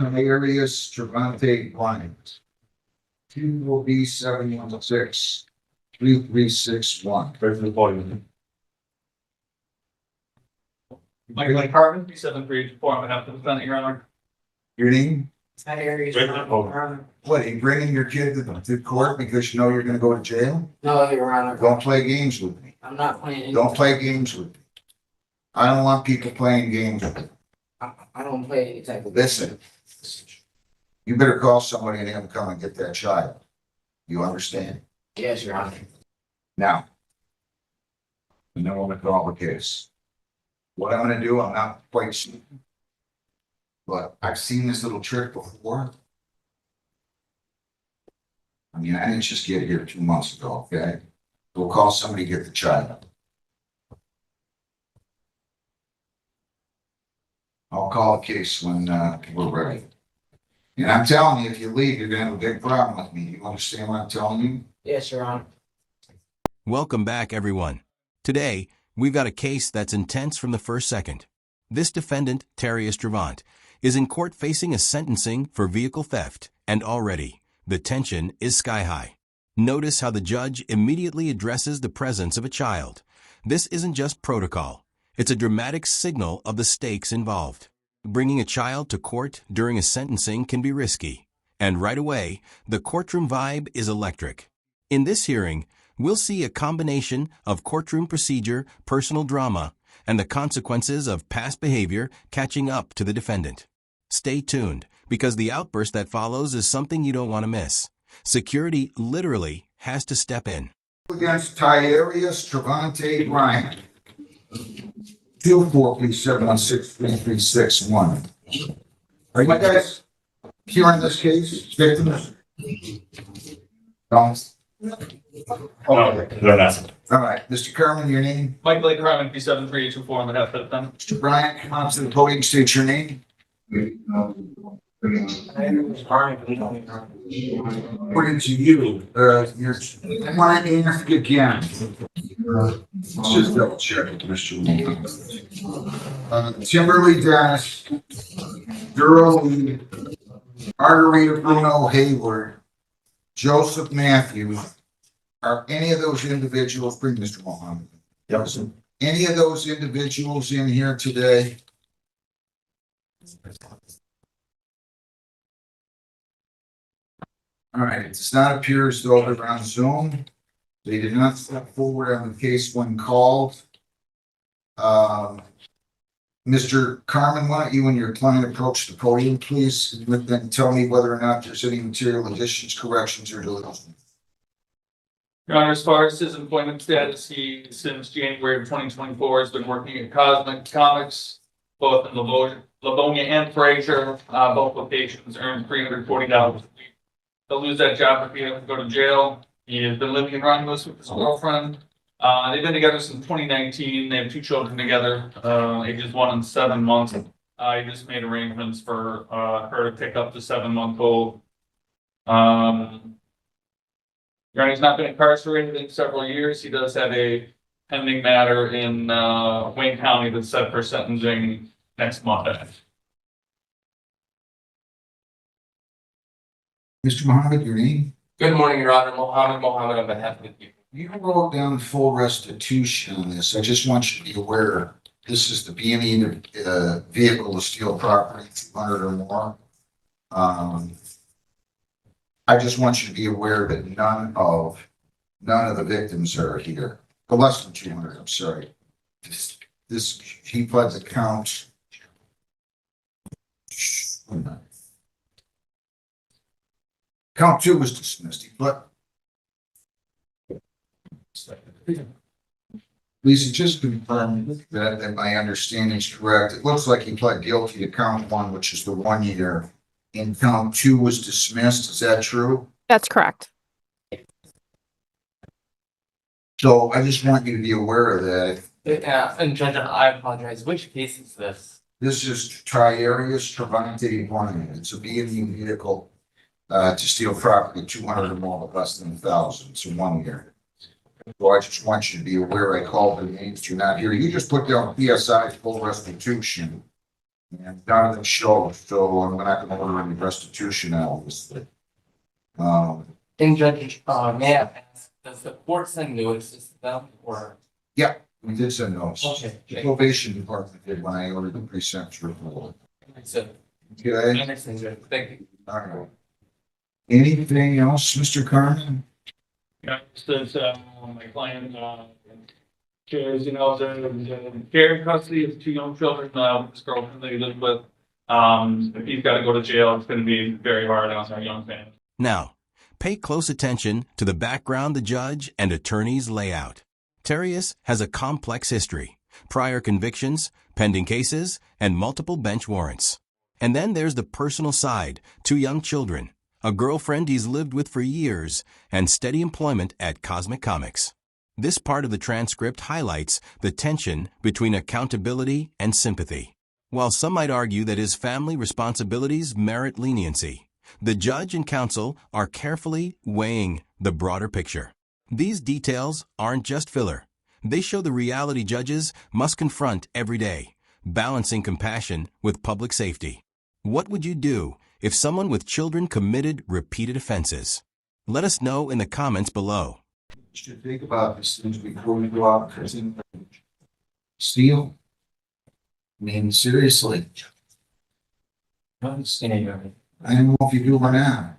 Areas Trevante Bryant. 2 will be 716 3361. Regular appointment. Michael Carmen, 734 on behalf of the defendant, Your Honor. Your name? Regular appointment. What, are you bringing your kid to court because you know you're gonna go to jail? No, Your Honor. Don't play games with me. I'm not playing. Don't play games with me. I don't want people playing games with me. I don't play any type of. Listen. You better call somebody and have them come and get that child. You understand? Yes, Your Honor. Now. And then we'll call the case. What I'm gonna do, I'm not quite sure. But I've seen this little trick before. I mean, I didn't just get here 2 months ago, okay? We'll call somebody, get the child. I'll call a case when we're ready. And I'm telling you, if you leave, you're gonna have a big problem with me. You understand what I'm telling you? Yes, Your Honor. Welcome back, everyone. Today, we've got a case that's intense from the first second. This defendant, Terry Estravant, is in court facing a sentencing for vehicle theft, and already, the tension is sky high. Notice how the judge immediately addresses the presence of a child. This isn't just protocol. It's a dramatic signal of the stakes involved. Bringing a child to court during a sentencing can be risky, and right away, the courtroom vibe is electric. In this hearing, we'll see a combination of courtroom procedure, personal drama, and the consequences of past behavior catching up to the defendant. Stay tuned, because the outburst that follows is something you don't want to miss. Security literally has to step in. Against Tyarius Trevante Bryant. 2-4, please, 716-3361. Are you guys hearing this case? Victims? Don't? No, they're not. All right, Mr. Carmen, your name? Michael Carmen, 73824 on behalf of the defendant. Mr. Bryant, come on to the podium, state your name. According to you, you're, I want to ask again. Let's just double check it, Mr. Timberly Dennis, Durley, Margarita Bruno Hayward, Joseph Matthews. Are any of those individuals, bring Mr. Mohammed. Yes. Any of those individuals in here today? All right, it does not appear as though they're on Zoom. They did not step forward on the case when called. Mr. Carmen, why don't you and your client approach the podium, please, and then tell me whether or not there's any material additions, corrections, or deletions. Your Honor, as far as his employment status, he, since January of 2024, has been working at Cosmic Comics, both in Livonia and Fraser. Both locations earned $340 a week. They'll lose that job if he has to go to jail. He has been living in Romulus with his girlfriend. They've been together since 2019. They have 2 children together, ages 1 and 7 months. He just made arrangements for her to pick up the 7-month-old. Your Honor, he's not been incarcerated in several years. He does have a pending matter in Wayne County that's set for sentencing next Monday. Mr. Mohammed, your name? Good morning, Your Honor. Mohammed on behalf of the people. You wrote down full restitution on this. I just want you to be aware, this is the B&E vehicle to steal property, 200 or more. I just want you to be aware that none of the victims are here. Or less than 200, I'm sorry. This he pled the count. Count 2 was dismissed. He pled. Lisa, just confirm that my understanding is correct. It looks like he pled guilty to count 1, which is the 1 year, and count 2 was dismissed. Is that true? That's correct. So I just want you to be aware of that. Yeah, and Judge, I apologize. Which case is this? This is Triarius Trevante Bryant. It's a B&E vehicle to steal property, 200 or more, but less than 1,000. It's a 1 year. So I just want you to be aware I called the names. You're not here. You just put down PSI full restitution. And none of them show, so I'm not gonna order any restitution out of this thing. Thing Judge, may I ask, does the court send notices to them or? We did send those. The probation department did when I ordered the pre-sentence report. So, Okay, I understand, Judge. Thank you. all right. Anything else, Mr. Carmen? Yeah, since, my client, shares, the care and custody of two young children, his girlfriend that he lives with. If he's gotta go to jail, it's gonna be very hard on our young family. Now, pay close attention to the background the judge and attorneys lay out. Terius has a complex history, prior convictions, pending cases, and multiple bench warrants. And then there's the personal side, two young children, a girlfriend he's lived with for years, and steady employment at Cosmic Comics. This part of the transcript highlights the tension between accountability and sympathy. While some might argue that his family responsibilities merit leniency, the judge and counsel are carefully weighing the broader picture. These details aren't just filler. They show the reality judges must confront every day, balancing compassion with public safety. What would you do if someone with children committed repeated offenses? Let us know in the comments below. You should think about these things before we go out and steal. I mean, seriously, I understand, Judge. I don't know if you do or not.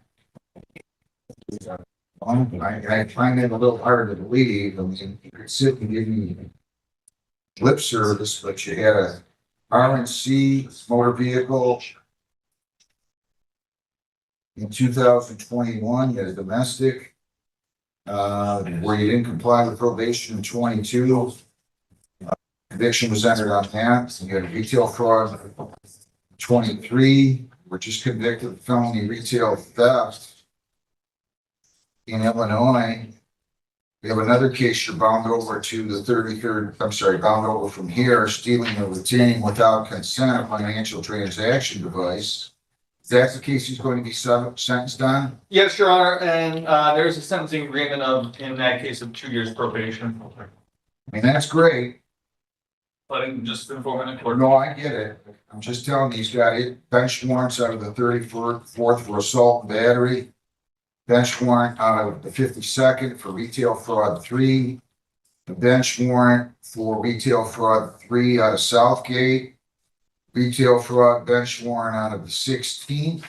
I find it a little hard to believe. I mean, you could sit and give me lip service, but you had a RNC motor vehicle. In 2021, you had a domestic, where you didn't comply with probation in 22. Conviction was entered on that. You had a retail fraud in 23, we're just convicted of felony retail theft. In Illinois, we have another case, you're bound over to the 33rd, bound over from here, stealing or retaining without consent a financial transaction device. If that's the case he's going to be sentenced on? Yes, Your Honor, and, there's a sentencing agreement in that case of 2 years probation. I mean, that's great. Letting just inform the court. No, I get it. I'm just telling you, he's got it, bench warrants out of the 34th for assault and battery. Bench warrant out of the 52nd for retail fraud 3. The bench warrant for retail fraud 3 out of Southgate. Retail fraud bench warrant out of the 16th.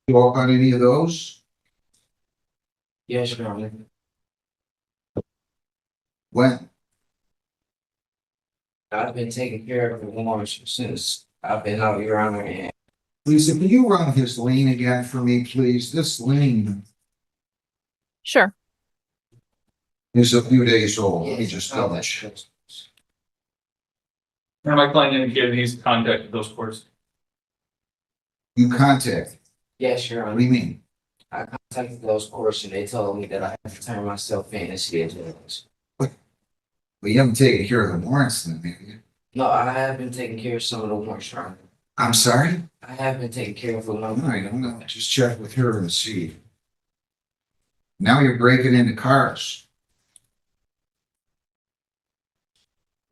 You all got any of those? Yes, Your Honor. When? I've been taking care of the warrants since I've been out, Your Honor, and Lisa, can you run his lien again for me, please? This lien Sure. is a few days old. Let me just double check. And my client indicated he's contacted those courts. You contact, yes, Your what Honor. do you mean? I contacted those courts and they told me that I have to turn myself in and schedule those. Well, you haven't taken care of the warrants then, have you? No, I have been taking care of some of the warrants, Your Honor. I'm sorry? I have been taking care of a All number. right, I'm gonna just check with her and see. Now you're breaking into cars.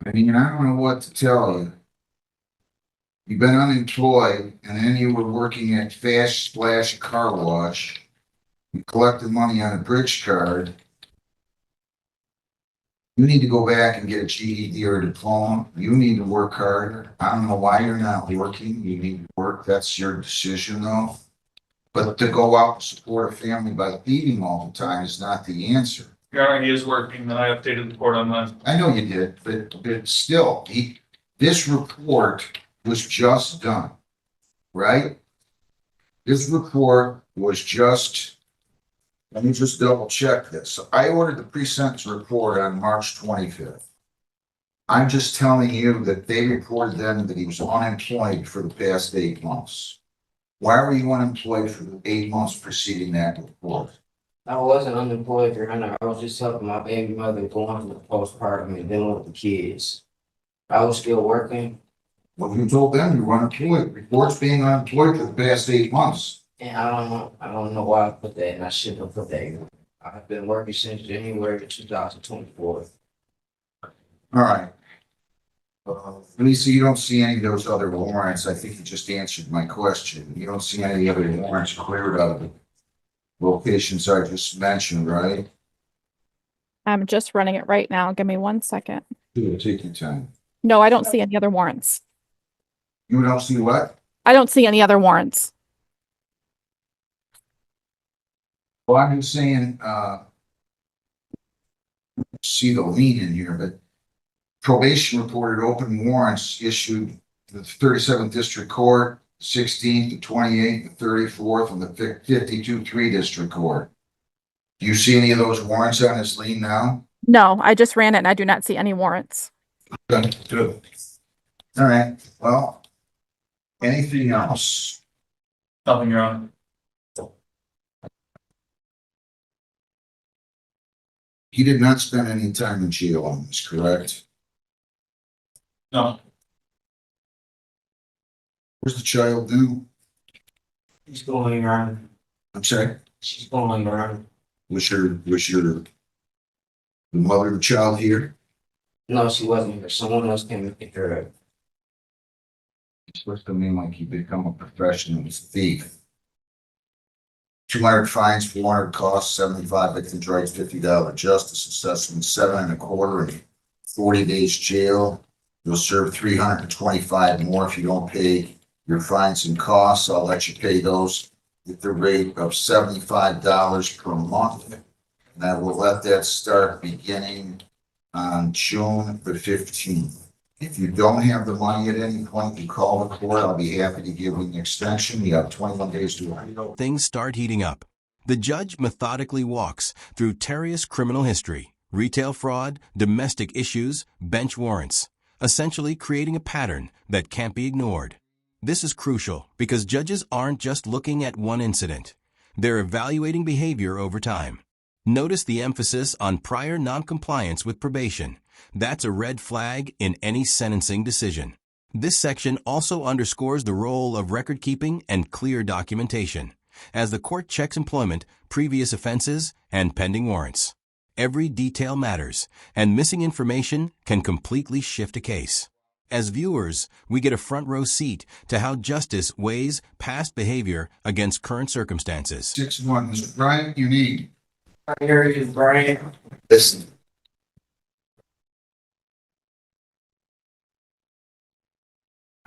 I mean, I don't know what to tell you. You've been unemployed and then you were working at Fast Splash Car Wash. You collected money on a bridge card. You need to go back and get a GED or a diploma. You need to work harder. I don't know why you're not working. You need to work. That's your decision though. But to go out and support a family by eating all the time is not the answer. Your Honor, he is working, and I updated the court on that. I know you did, but still, this report was just done, right? This report was just, let me just double check this. I ordered the pre-sentence report on March 25th. I'm just telling you that they reported then that he was unemployed for the past 8 months. Why were you unemployed for the 8 months preceding that report? I wasn't unemployed, Your Honor. I was just helping my baby mother going through the postpartum and dealing with the kids. I was still working, Well, you told them you were unemployed. Reports being unemployed for the past 8 months. and I don't know why I put that, and I shouldn't have put that. I've been working since January 2024. All right. Lisa, you don't see any of those other warrants. I think you just answered my question. You don't see any other warrants cleared out of the locations I just mentioned, right? I'm just running it right now. Give me 1 second. Sure, take your time. No, I don't see any other warrants. You don't see what? I don't see any other warrants. Well, I'm just saying, see the lien in here, but probation reported open warrants issued to the 37th District Court, 16th, the 28th, the 34th, and the 52-3 District Court. Do you see any of those warrants on this lien now? No, I just ran it and I do not see any warrants. Good, good. All right, well, anything else? Nothing, Your Honor. He did not spend any time in jail on this, correct? No. Where's the child now? She's going around. I'm sorry, She's going around. was your the mother of the child here? No, she wasn't here. Someone else came and picked her up. It's supposed to mean like you become a professional thief. 200 fines, 400 costs, 75 victims' rights, $50 justice assessment, 7 1/4, and 40 days jail. You'll serve 325 more if you don't pay your fines and costs. I'll let you pay those at the rate of $75 per month. And I will let that start beginning on June the 15th. If you don't have the money at any point, you call the court. I'll be happy to give you an extension. You have 21 days to write. Things start heating up. The judge methodically walks through Terrius' criminal history, retail fraud, domestic issues, bench warrants, essentially creating a pattern that can't be ignored. This is crucial because judges aren't just looking at one incident. They're evaluating behavior over time. Notice the emphasis on prior noncompliance with probation. That's a red flag in any sentencing decision. This section also underscores the role of record keeping and clear documentation, as the court checks employment, previous offenses, and pending warrants. Every detail matters, and missing information can completely shift a case. As viewers, we get a front row seat to how justice weighs past behavior against current circumstances. 6-1, Mr. Bryant, you need. Here is Brian. Listen.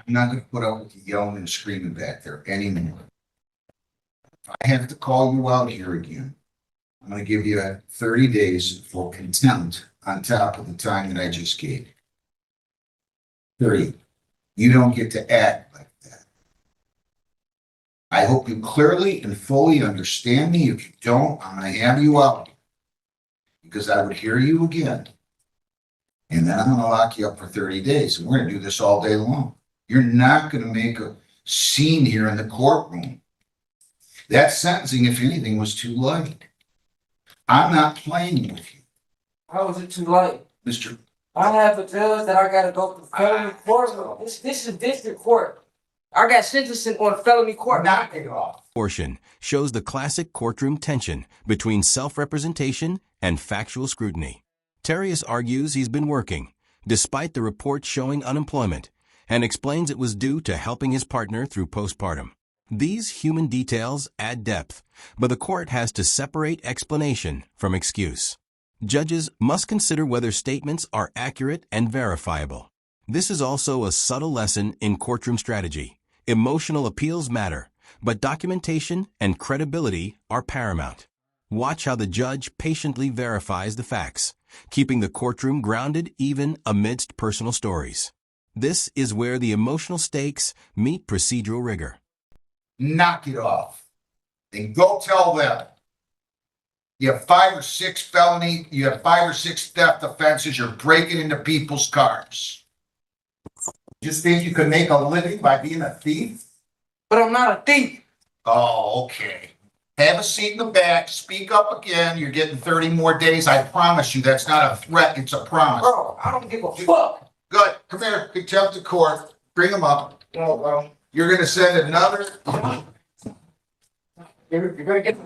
I'm not gonna put up with you yelling and screaming back there anymore. If I have to call you out here again, I'm gonna give you 30 days for contempt on top of the time that I just gave you. 30. You don't get to act like that. I hope you clearly and fully understand me. If you don't, I'm gonna have you out because I would hear you again. And then I'm gonna lock you up for 30 days. And we're gonna do this all day long. You're not gonna make a scene here in the courtroom. That sentencing, if anything, was too light. I'm not playing with you, How was it too late? Mr. I have a judge that I gotta go to felony court. This is district court. I got sentencing on felony court. Knock it off. Portion shows the classic courtroom tension between self-representation and factual scrutiny. Terrius argues he's been working, despite the report showing unemployment, and explains it was due to helping his partner through postpartum. These human details add depth, but the court has to separate explanation from excuse. Judges must consider whether statements are accurate and verifiable. This is also a subtle lesson in courtroom strategy. Emotional appeals matter, but documentation and credibility are paramount. Watch how the judge patiently verifies the facts, keeping the courtroom grounded even amidst personal stories. This is where the emotional stakes meet procedural rigor. Knock it off. And go tell them. You have 5 or 6 felony, you have 5 or 6 theft offenses, you're breaking into people's cars. You just think you could make a living by being a thief? But I'm not a thief. Oh, okay. Have a seat in the back, speak up again, you're getting 30 more days, I promise you, that's not a threat, it's a promise. Bro, I don't give a fuck. Good, come here, contempt of court, bring them up. No, bro. You're gonna send another, You're gonna get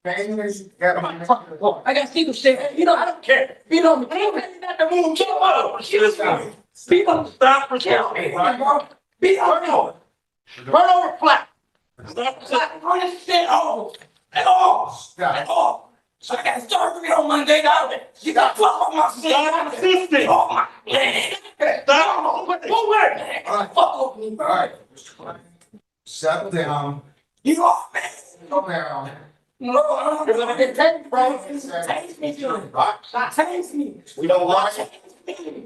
I got people saying, you know, I don't care. You know, not the moon, kill up. People stop for kill me, bro. Be on run over flat. Stop running shit off. At all. At all. So I got surgery on Monday night. You got fuck on my shit. Oh my man. Stop. Go away. Fuck with me, bro. All right. Settle down. You off, man. Go down. No, you're gonna get taken, bro. Taste me, Junior. Taste me. We don't want it.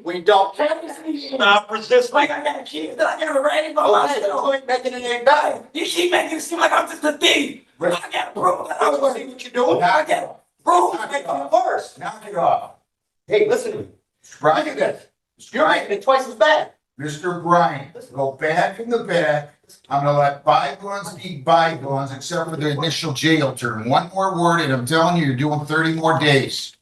We don't. Taste me. Stop resisting. Like I got kids that I gotta raise by myself. You ain't making it any better. You keep making it seem like I'm just a thief. I gotta prove that I'm Let's see what you're doing. I gotta prove Knock it making it off. worse. Knock it off. Hey, listen to me. Right. Look at this. You're making it twice as bad. Mr. Bryant, go back in the back. I'm gonna let bygones be bygones, except for the initial jail term. One more word, and I'm telling you, you're doing 30 more days.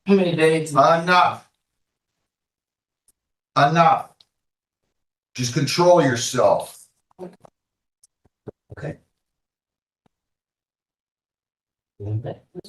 How many days? Enough. Enough. Just control yourself. Okay.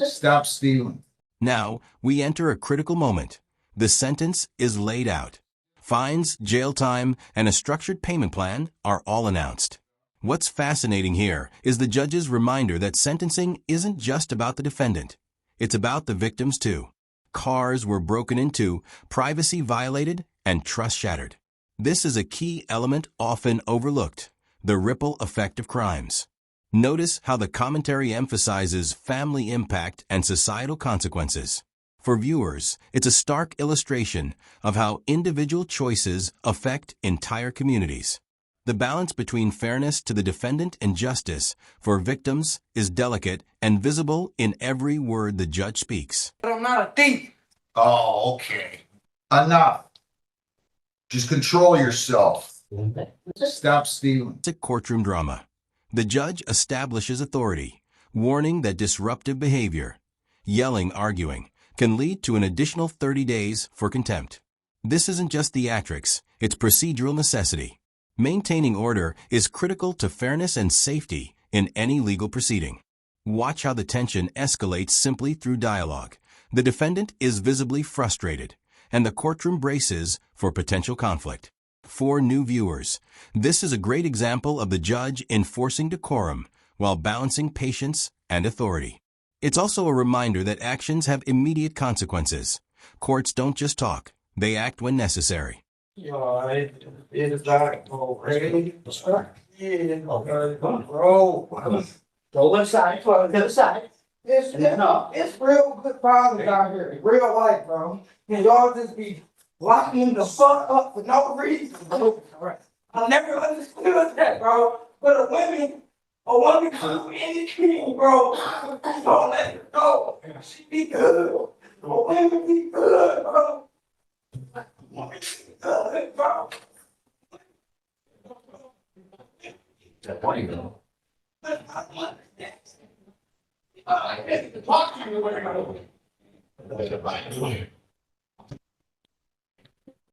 Stop stealing. Now, we enter a critical moment. The sentence is laid out. Fines, jail time, and a structured payment plan are all announced. What's fascinating here is the judge's reminder that sentencing isn't just about the defendant. It's about the victims too. Cars were broken into, privacy violated, and trust shattered. This is a key element often overlooked, the ripple effect of crimes. Notice how the commentary emphasizes family impact and societal consequences. For viewers, it's a stark illustration of how individual choices affect entire communities. The balance between fairness to the defendant and justice for victims is delicate and visible in every word the judge speaks. But I'm not a thief. Oh, okay. Enough. Just control yourself. Stop stealing. It's a courtroom drama. The judge establishes authority, warning that disruptive behavior, yelling, arguing, can lead to an additional 30 days for contempt. This isn't just theatrics, it's procedural necessity. Maintaining order is critical to fairness and safety in any legal proceeding. Watch how the tension escalates simply through dialogue. The defendant is visibly frustrated, and the courtroom braces for potential conflict. For new viewers, this is a great example of the judge enforcing decorum while balancing patience and authority. It's also a reminder that actions have immediate consequences. Courts don't just talk, they act when necessary. It's like already. Bro. Go inside, to the other side. It's real good problems out here, real life, bro. And y'all just be locking the fuck up for no reason. I never understood that, bro. But a woman could be anything, bro. Don't let her go. She be good. A woman be good, bro. A woman be good, bro. That's not what it is. I had to talk to you, bro.